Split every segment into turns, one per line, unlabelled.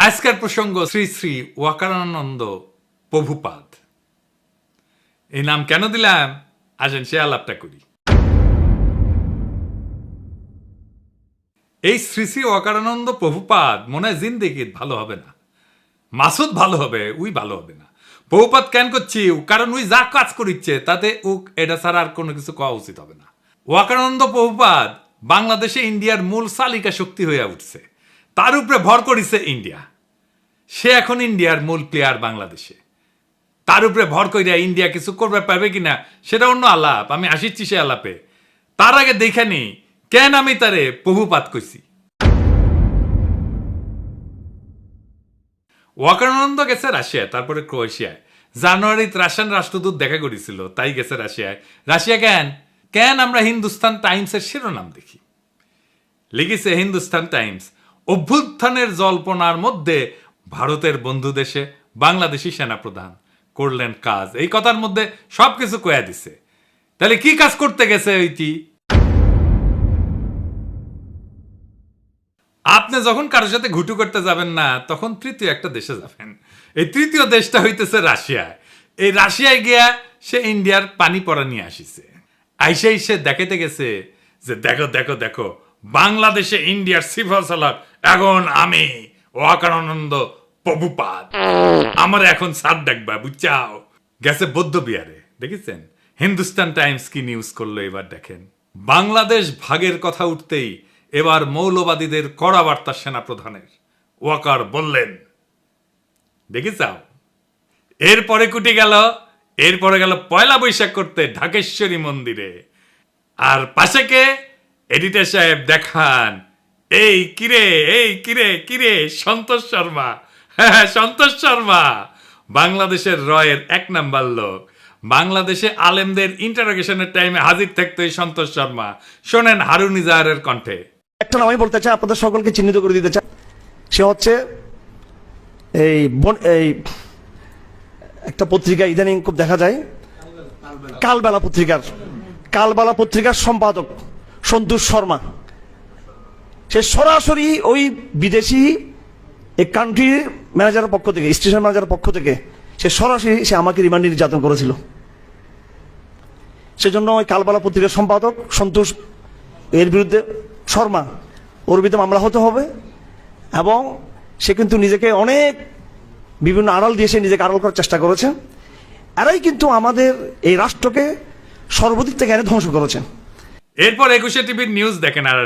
আজকের প্রসঙ্গ শ্রী শ্রী ওয়াকারানন্দ প্রভুপাদ। এই নাম কেন দিলাম আসেন সে আলাপটা করি। এই শ্রী শ্রী ওয়াকারানন্দ প্রভুপাদ মনে হয় জিন্দেগির ভালো হবে না, মাসুদ ভালো হবে, উই ভালো হবে না। প্রভুপাদ কেন করছি? কারণ উই যা কাজ করিচ্ছে তাতে এটা ছাড়া আর কোনো কিছু কওয়া উচিত হবে না। ওয়াকারানন্দ প্রভুপাদ বাংলাদেশে ইন্ডিয়ার মূল চালিকা শক্তি হয়ে উঠছে, তার উপরে ভর করিছে ইন্ডিয়া। সে এখন ইন্ডিয়ার মূল প্লেয়ার বাংলাদেশে, তার উপরে ভর করিয়া ইন্ডিয়া কিছু করবে পারবে কিনা সেটা অন্য আলাপ, আমি আসিচ্ছি সে আলাপে। তার আগে দেখে নি কেন আমি তারে প্রভুপাত কইছি। ওয়াকারানন্দ গেছে রাশিয়ায়, তারপরে ক্রোয়েশিয়ায়। জানুয়ারিতে রাশিয়ান রাষ্ট্রদূত দেখা করেছিল, তাই গেছে রাশিয়ায়। রাশিয়া কেন আমরা হিন্দুস্তান টাইমসের শিরোনাম দেখি, লিখেছে হিন্দুস্তান টাইমস, অভ্যুত্থানের জল্পনার মধ্যে ভারতের বন্ধু দেশে বাংলাদেশি সেনাপ্রধান করলেন কাজ। এই কথার মধ্যে সবকিছু কয়া দিছে। তাহলে কি কাজ করতে গেছে ওইটি? আপনি যখন কারোর সাথে ঘুটু করতে যাবেন না, তখন তৃতীয় একটা দেশে যাবেন। এই তৃতীয় দেশটা হইতেছে রাশিয়ায়। এই রাশিয়ায় গিয়া সে ইন্ডিয়ার পানি পড়া নিয়ে আসিছে। আইসে সে দেখাতে গেছে যে দেখো দেখো দেখো, বাংলাদেশে ইন্ডিয়ার সিফা সালার এখন আমি ওয়াকারানন্দ প্রভুপাদ, আমার এখন সাত ডাকবা বুঝছাও। গেছে বৌদ্ধ বিহারে, দেখেছেন হিন্দুস্তান টাইমস কি নিউজ করলো এবার দেখেন। বাংলাদেশ ভাগের কথা উঠতেই এবার মৌলবাদীদের কড়া বার্তা সেনাপ্রধানের। ওয়াকার বললেন, দেখেছাও। এরপরে এরপরে গেল পয়লা বৈশাখ করতে ঢাকেশ্বরী মন্দিরে। আর পাশে কে? এডিটর সাহেব দেখান, এই কিরে সন্তোষ শর্মা। হ্যাঁ, সন্তোষ শর্মা বাংলাদেশের রয়ের এক নাম্বার লোক। বাংলাদেশে আলেমদের ইন্টারোগেশনের টাইমে হাজির থাকতো এই সন্তোষ শর্মা। শোনেন হারুন ইজাহারের কণ্ঠে।
একটা নাম আমি বলতে চাই, আপনাদের সকলকে চিহ্নিত করে দিতে চাই। সে হচ্ছে এই একটা পত্রিকা ইদানিং খুব দেখা যায়, কালবেলা পত্রিকার সম্পাদক সন্তোষ শর্মা। সে সরাসরি ওই বিদেশি এই কান্ট্রির ম্যানেজারের পক্ষ থেকে, স্টেশন ম্যানেজারের পক্ষ থেকে সে সরাসরি আমাকে রিমান্ড নির্যাতন করেছিল। সেজন্য ওই কালবেলা পত্রিকার সম্পাদক সন্তোষ এর বিরুদ্ধে শর্মা, ওর বিরুদ্ধে মামলা হতে হবে। এবং সে কিন্তু নিজেকে অনেক বিভিন্ন আড়াল দিয়ে সে নিজেকে আড়াল করার চেষ্টা করেছে। এরাই কিন্তু আমাদের এই রাষ্ট্রকে সর্বদিক থেকে এনে ধ্বংস করেছেন।
এরপর 21 টিভির নিউজ দেখেন। আর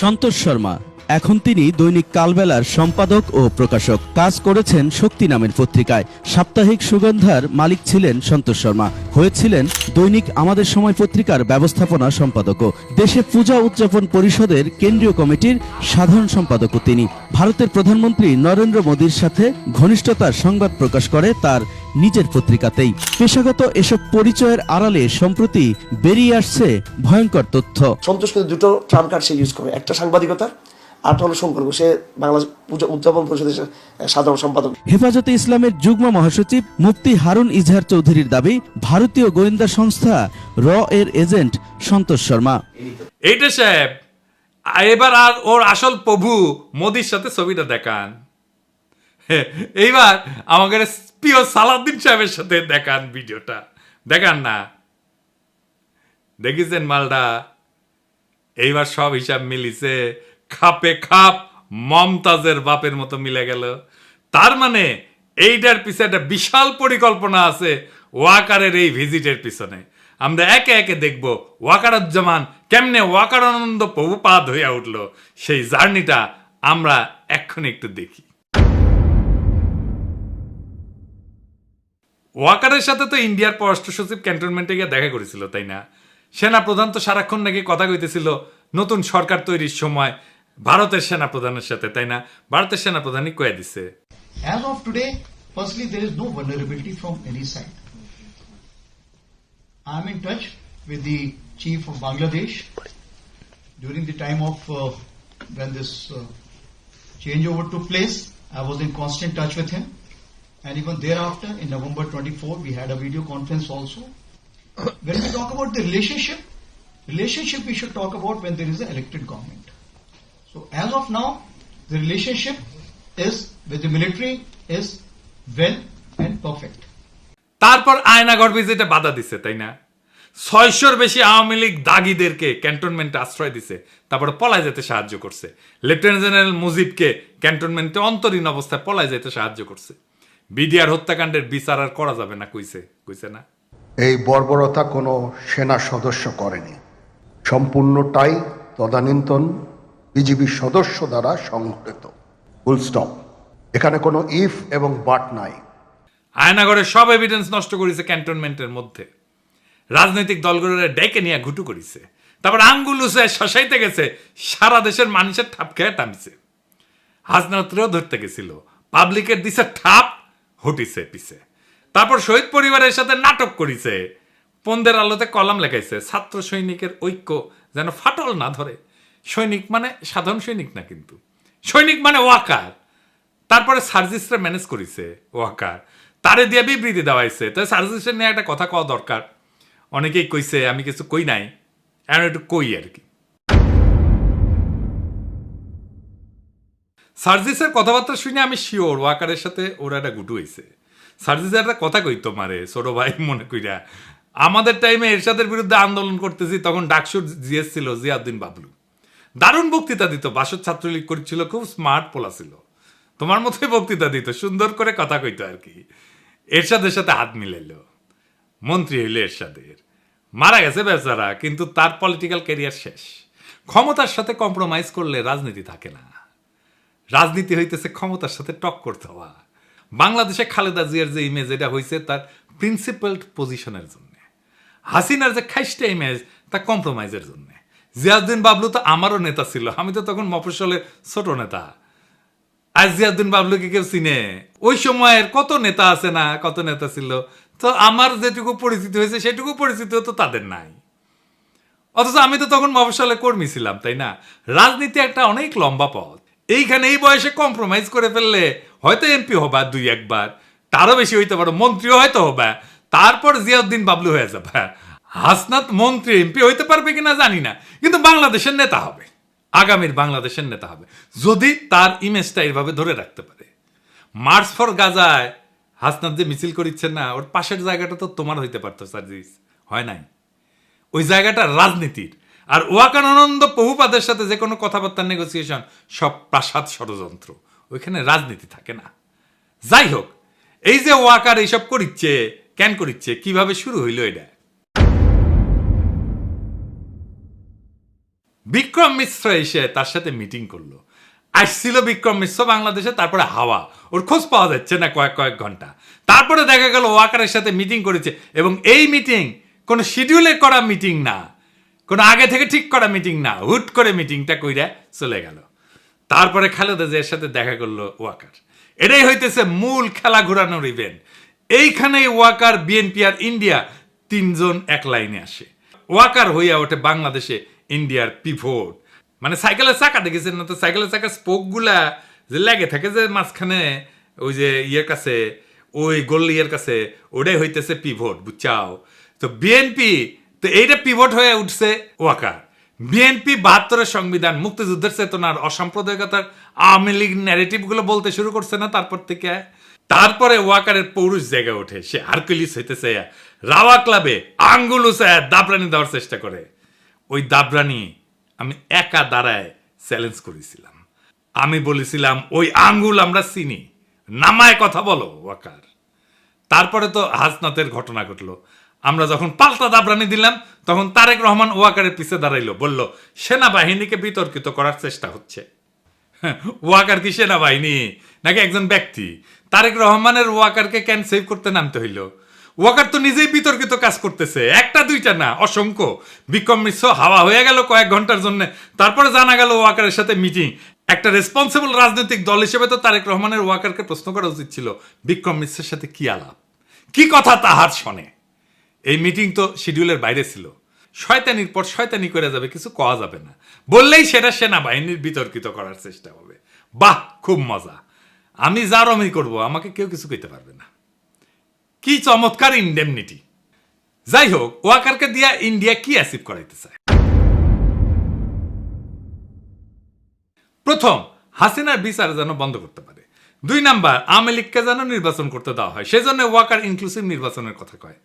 সন্তোষ শর্মা এখন তিনি দৈনিক কালবেলার সম্পাদক ও প্রকাশক, কাজ করেছেন শক্তি নামের পত্রিকায়। সাপ্তাহিক সুগন্ধার মালিক ছিলেন সন্তোষ শর্মা, হয়েছিলেন দৈনিক আমাদের সময় পত্রিকার ব্যবস্থাপনা সম্পাদকও। দেশে পূজা উদযাপন পরিষদের কেন্দ্রীয় কমিটির সাধারণ সম্পাদকও তিনি। ভারতের প্রধানমন্ত্রী নরেন্দ্র মোদীর সাথে ঘনিষ্ঠতার সংবাদ প্রকাশ করে তার নিজের পত্রিকাতেই। পেশাগত এসব পরিচয়ের আড়ালে সম্প্রতি বেরিয়ে আসছে ভয়ঙ্কর তথ্য।
সন্তোষ কিন্তু দুটো ট্রাম কার্ড সে ইউজ করে, একটা সাংবাদিকতা আর হলো সম্পর্ক। সে বাংলাদেশ পূজা উদযাপন পরিষদের সাধারণ সম্পাদক।
হেফাজতে ইসলামের যুগ্ম মহাসচিব মুফতি হারুন ইজহার চৌধুরীর দাবি, ভারতীয় গোয়েন্দা সংস্থা র এর এজেন্ট সন্তোষ শর্মা।
এইটা সাহেব এবার আর ওর আসল প্রভু মোদির সাথে ছবিটা দেখান। এইবার আমাদের প্রিয় সালাউদ্দিন সাহেবের সাথে দেখান, ভিডিওটা দেখান না। দেখেছেন মালটা? এইবার সব হিসাব মিলিছে, খাপে খাপ মমতাজের বাপের মতো মিলে গেল। তার মানে এইটার পিছনে একটা বিশাল পরিকল্পনা আছে ওয়াকারের এই ভিজিটের পিছনে। আমরা একে একে দেখব ওয়াকারুজ্জামান কেমনে ওয়াকারানন্দ প্রভুপাদ হইয়া উঠল, সেই জার্নিটা আমরা এক্ষুনি একটু দেখি। ওয়াকারের সাথে তো ইন্ডিয়ার পররাষ্ট্র সচিব ক্যান্টনমেন্টে গিয়ে দেখা করেছিল, তাই না? সেনাপ্রধান তো সারাক্ষণ নাকি কথা কইতেছিল নতুন সরকার তৈরির সময় ভারতের সেনাপ্রধানের সাথে, তাই না? ভারতের সেনাপ্রধানই কয়ে দিছে,
as of today, firstly, there is no vulnerability from any side. I am in touch with the chief of Bangladesh during the time of when this changeover took place. I was in constant touch with him, and even thereafter, in November 24, we had a video conference also. When we talk about the relationship we should talk about when there is an elected government. So as of now, the relationship is with the military is well and perfect.
তারপর আয়নাঘর ভিজিটে বাধা দিছে, তাই না? 600-র বেশি আওয়ামী লীগ দাগিদেরকে ক্যান্টনমেন্টে আশ্রয় দিছে, তারপরে পলায় যেতে সাহায্য করছে। লেফটেন্যান্ট জেনারেল মুজিবকে ক্যান্টনমেন্টে অন্তরীণ অবস্থায় পলায় যেতে সাহায্য করছে। বিডিআর হত্যাকাণ্ডের বিচার আর করা যাবে না কইছে না?
এই বর্বরতা কোনো সেনা সদস্য করেনি, সম্পূর্ণটাই তদানীন্তন বিজিবি সদস্য দ্বারা সংঘটিত। Full stop. এখানে কোনো ইফ এবং বাট নাই।
আয়নাঘরের সব এভিডেন্স নষ্ট করেছে ক্যান্টনমেন্টের মধ্যে। রাজনৈতিক দলগুলোর ডেকে নিয়ে ঘুটু করেছে, তারপর আঙ্গুল উঁচায় শশাইতে গেছে, সারা দেশের মানুষের ঠাপ খেয়ে টানছে। হাসনাতরেও ধরতে গেছিল, পাবলিকের দিছে ঠাপ, হটিছে পিছে। তারপর শহীদ পরিবারের সাথে নাটক করিছে, পন্দের আলোতে কলাম লেখাইছে, ছাত্র সৈনিকের ঐক্য যেন ফাটল না ধরে। সৈনিক মানে সাধারণ সৈনিক না, কিন্তু সৈনিক মানে ওয়াকার। তারপরে সার্জিসরা ম্যানেজ করেছে ওয়াকার, তারে দিয়ে বিবৃতি দেওয়াইছে। তাই সার্জিসের নিয়ে একটা কথা কওয়া দরকার। অনেকেই কইছে, আমি কিছু কই নাই, এখন একটু কই আর কি। সার্জিসের কথাবার্তা শুনে আমি শিওর ওয়াকারের সাথে ওরা একটা গুটু হয়েছে। সার্জিসের একটা কথা কই তোমারে ছোট ভাই মনে কইরা, আমাদের টাইমে এরশাদের বিরুদ্ধে আন্দোলন করতেছি, তখন ডাকসুর জিএস ছিল জিয়াউদ্দিন বাবলু। দারুণ বক্তৃতা দিত, বাসদ ছাত্রলীগ করেছিল, খুব স্মার্ট পোলা ছিল, তোমার মতোই বক্তৃতা দিত, সুন্দর করে কথা কইতো আর কি। এরশাদের সাথে হাত মিলাইল, মন্ত্রী হইল এরশাদের, মারা গেছে বেচারা, কিন্তু তার পলিটিক্যাল ক্যারিয়ার শেষ। ক্ষমতার সাথে কম্প্রোমাইজ করলে রাজনীতি থাকে না। রাজনীতি হইতেছে ক্ষমতার সাথে টক্কর দেওয়া। বাংলাদেশে খালেদা জিয়ার যে ইমেজ, এটা হয়েছে তার প্রিন্সিপালড পজিশনের জন্য। হাসিনার যে খাইস্টা ইমেজ, তা কম্প্রোমাইজের জন্য। জিয়াউদ্দিন বাবলু তো আমারও নেতা ছিল, আমি তো তখন মফস্বলের ছোট নেতা। আজ জিয়াউদ্দিন বাবলুকে কেউ চিনে? ওই সময়ের কত নেতা আছে না, কত নেতা ছিল, তো আমার যেটুকু পরিচিতি হয়েছে সেটুকু পরিচিতি তো তাদের নাই। অথচ আমি তো তখন মফস্বলে কর্মী ছিলাম, তাই না? রাজনীতি একটা অনেক লম্বা পথ। এইখানে এই বয়সে কম্প্রোমাইজ করে ফেললে হয়তো এমপি হবা 2-1 বার, তারও বেশি হইতে পারো, মন্ত্রীও হয়তো হবা, তারপর জিয়াউদ্দিন বাবলু হয়ে যাবে। হাসনাত মন্ত্রী এমপি হইতে পারবে কিনা জানি না, কিন্তু বাংলাদেশের নেতা হবে, আগামীর বাংলাদেশের নেতা হবে, যদি তার ইমেজটা এইভাবে ধরে রাখতে পারে। মার্চ ফর গাজায় হাসনাত যে মিছিল করিচ্ছেন না, ওর পাশের জায়গাটা তো তোমার হইতে পারতো সার্জিস, হয় নাই? ওই জায়গাটা রাজনীতির। আর ওয়াকার আনন্দ বহুপাদের সাথে যে কোনো কথাবার্তার নেগোসিয়েশন সব প্রাসাদ ষড়যন্ত্র, ওইখানে রাজনীতি থাকে না। যাই হোক, এই যে ওয়াকার এইসব করিচ্ছে, কেন করিচ্ছে, কিভাবে শুরু হইল এটা? বিক্রম মিশ্র এসে তার সাথে মিটিং করলো। আসছিল বিক্রম মিশ্র বাংলাদেশে, তারপরে হাওয়া, ওর খোঁজ পাওয়া যাচ্ছে না কয়েক ঘন্টা। তারপরে দেখা গেল ওয়াকারের সাথে মিটিং করেছে, এবং এই মিটিং কোনো শিডিউলে করা মিটিং না, কোনো আগে থেকে ঠিক করা মিটিং না, হুট করে মিটিংটা কইরা চলে গেল। তারপরে খালেদা জিয়ার সাথে দেখা করলো ওয়াকার। এটাই হইতেছে মূল খেলা ঘোরানোর ইভেন্ট। এইখানেই ওয়াকার, বিএনপি আর ইন্ডিয়া তিনজন এক লাইনে আসে। ওয়াকার হইয়া ওঠে বাংলাদেশে ইন্ডিয়ার পিভট। মানে সাইকেলের চাকা দেখেছেন না তো, সাইকেলের চাকার স্পোক গুলা যে লেগে থাকে যে মাঝখানে, ওই যে ইয়ের কাছে, ওই গোল ইয়ের কাছে, ওটাই হইতেছে পিভট, বুঝছাও? তো বিএনপি তো এইটা পিভট হয়ে উঠছে ওয়াকার। বিএনপি 72-এর সংবিধান, মুক্তিযুদ্ধের চেতনার, অসাম্প্রদায়িকতার, আওয়ামী লীগ ন্যারেটিভ গুলো বলতে শুরু করছে না তারপর থেকে। তারপরে ওয়াকারের পৌরুষ জায়গা ওঠে, সে হারকুলিস হইতেছে, রাওয়া ক্লাবে আঙ্গুল উঁচায় দাবরানি দেওয়ার চেষ্টা করে। ওই দাবরানি আমি একা দাঁড়ায় চ্যালেঞ্জ করেছিলাম। আমি বলেছিলাম, ওই আঙ্গুল আমরা চিনি, নামায় কথা বলো ওয়াকার। তারপরে তো হাসনাতের ঘটনা ঘটলো। আমরা যখন পাল্টা দাবরানি দিলাম, তখন তারেক রহমান ওয়াকারের পিছে দাঁড়াইলো, বলল সেনাবাহিনীকে বিতর্কিত করার চেষ্টা হচ্ছে। ওয়াকার কি সেনাবাহিনী নাকি একজন ব্যক্তি? তারেক রহমানের ওয়াকারকে কেন সেভ করতে নামতে হইল? ওয়াকার তো নিজেই বিতর্কিত কাজ করতেছে, একটা দুইটা না, অসংখ্য। বিক্রম মিশ্র হাওয়া হয়ে গেল কয়েক ঘন্টার জন্য, তারপরে জানা গেল ওয়াকারের সাথে মিটিং। একটা রেসপন্সিবল রাজনৈতিক দল হিসেবে তো তারেক রহমানের ওয়াকারকে প্রশ্ন করা উচিত ছিল, বিক্রম মিশ্রের সাথে কি আলাপ, কি কথা তাহার শোনে। এই মিটিং তো শিডিউলের বাইরে ছিল। শয়তানির পর শয়তানি করে যাবে, কিছু কওয়া যাবে না, বললেই সেটা সেনাবাহিনীর বিতর্কিত করার চেষ্টা হবে। বাহ, খুব মজা। আমি যার আমি করবো, আমাকে কেউ কিছু কইতে পারবে না। কি চমৎকার ইনডেমনিটি। যাই হোক, ওয়াকারকে দিয়া ইন্ডিয়া কি অ্যাচিভ করাইতে চায়? প্রথম, হাসিনার বিচার যেন বন্ধ করতে পারে। 2 নাম্বার, আওয়ামী লীগকে যেন নির্বাচন করতে দেওয়া হয়, সেজন্য ওয়াকার ইনক্লুসিভ নির্বাচনের কথা কয়।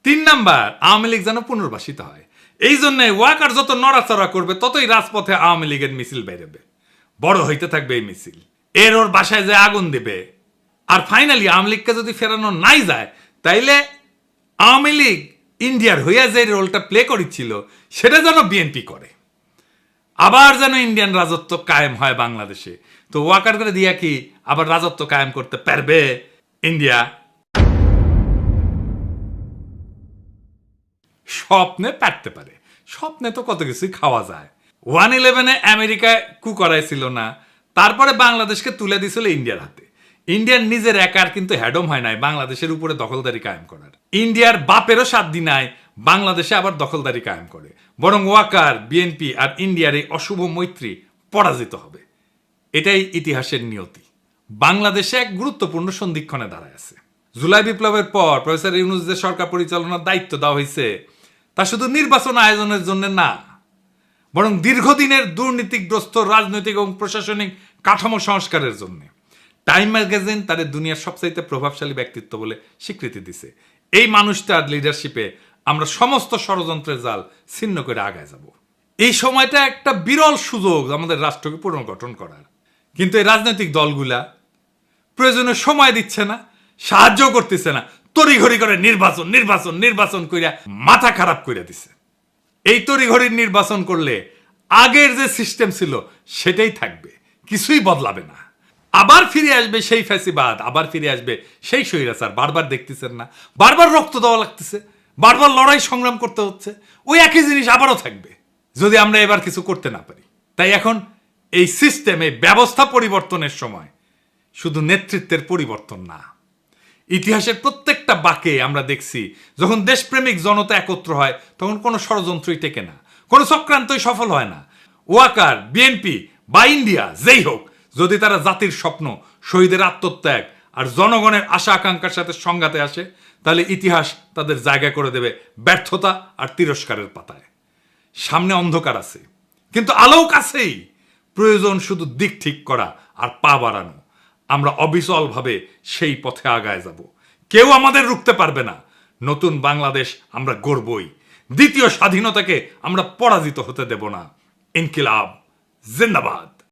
3 নাম্বার, আওয়ামী লীগ যেন পুনর্বাসিত হয়, এই জন্য ওয়াকার যত নড়াচড়া করবে ততই রাজপথে আওয়ামী লীগের মিছিল বেরোবে, বড় হইতে থাকবে এই মিছিল, ওর বাসায় যে আগুন দেবে। আর ফাইনালি আওয়ামী লীগকে যদি ফেরানো নাই যায়, তাইলে আওয়ামী লীগ ইন্ডিয়ার হইয়া যে রোলটা প্লে করেছিল সেটা যেন বিএনপি করে, আবার যেন ইন্ডিয়ান রাজত্ব কায়েম হয় বাংলাদেশে। তো ওয়াকার করে দিয়া কি আবার রাজত্ব কায়েম করতে পারবে ইন্ডিয়া? স্বপ্নে পারতে পারে, স্বপ্নে তো কত কিছুই খাওয়া যায়। 1/11 আমেরিকায় কু করাইছিল না, তারপরে বাংলাদেশকে তুলে দিছিল ইন্ডিয়ার হাতে। ইন্ডিয়ার নিজের একার কিন্তু হ্যাডম হয় নাই বাংলাদেশের উপরে দখলদারি কায়েম করার। ইন্ডিয়ার বাপেরও সাধ্য নাই বাংলাদেশে আবার দখলদারি কায়েম করে, বরং ওয়াকার, বিএনপি আর ইন্ডিয়ার এই অশুভ মৈত্রী পরাজিত হবে। এটাই ইতিহাসের নিয়তি। বাংলাদেশে এক গুরুত্বপূর্ণ সন্ধিক্ষণে দাঁড়ায় আছে। জুলাই বিপ্লবের পর প্রফেসর ইউনূস যে সরকার পরিচালনার দায়িত্ব দেওয়া হয়েছে, তা শুধু নির্বাচন আয়োজনের জন্য না, বরং দীর্ঘদিনের দুর্নীতিগ্রস্ত রাজনৈতিক এবং প্রশাসনিক কাঠামো সংস্কারের জন্য। টাইম ম্যাগাজিন তাদের দুনিয়ার সবচাইতে প্রভাবশালী ব্যক্তিত্ব বলে স্বীকৃতি দিছে। এই মানুষটার লিডারশিপে আমরা সমস্ত ষড়যন্ত্রের জাল ছিন্ন করে আগায় যাব। এই সময়টা একটা বিরল সুযোগ আমাদের রাষ্ট্রকে পুনর্গঠন করার, কিন্তু এই রাজনৈতিক দলগুলা প্রয়োজনে সময় দিচ্ছে না, সাহায্য করতেছে না, তড়িঘড়ি করে নির্বাচন নির্বাচন নির্বাচন কইরা মাথা খারাপ করে দিছে। এই তড়িঘড়ির নির্বাচন করলে আগের যে সিস্টেম ছিল সেটাই থাকবে, কিছুই বদলাবে না। আবার ফিরে আসবে সেই ফ্যাসিবাদ, আবার ফিরে আসবে সেই স্বৈরাচার। বারবার দেখতেছেন না, বারবার রক্ত দেওয়া লাগতেছে, বারবার লড়াই সংগ্রাম করতে হচ্ছে, ওই একই জিনিস আবারও থাকবে যদি আমরা এবার কিছু করতে না পারি। তাই এখন এই সিস্টেমে ব্যবস্থা পরিবর্তনের সময় শুধু নেতৃত্বের পরিবর্তন না, ইতিহাসের প্রত্যেকটা বাঁকে আমরা দেখছি যখন দেশপ্রেমিক জনতা একত্র হয় তখন কোনো ষড়যন্ত্রই টেকে না, কোনো চক্রান্তই সফল হয় না। ওয়াকার, বিএনপি বা ইন্ডিয়া যেই হোক, যদি তারা জাতির স্বপ্ন, শহীদের আত্মত্যাগ আর জনগণের আশা আকাঙ্ক্ষার সাথে সংঘাতে আসে, তাহলে ইতিহাস তাদের জায়গা করে দেবে ব্যর্থতা আর তিরস্কারের পাতায়। সামনে অন্ধকার আছে, কিন্তু আলোও কাছেই। প্রয়োজন শুধু দিক ঠিক করা আর পা বাড়ানো। আমরা অবিচলভাবে সেই পথে আগায় যাব, কেউ আমাদের রুখতে পারবে না। নতুন বাংলাদেশ আমরা গড়বই, দ্বিতীয় স্বাধীনতাকে আমরা পরাজিত হতে দেব না। ইনকিলাব জিন্দাবাদ।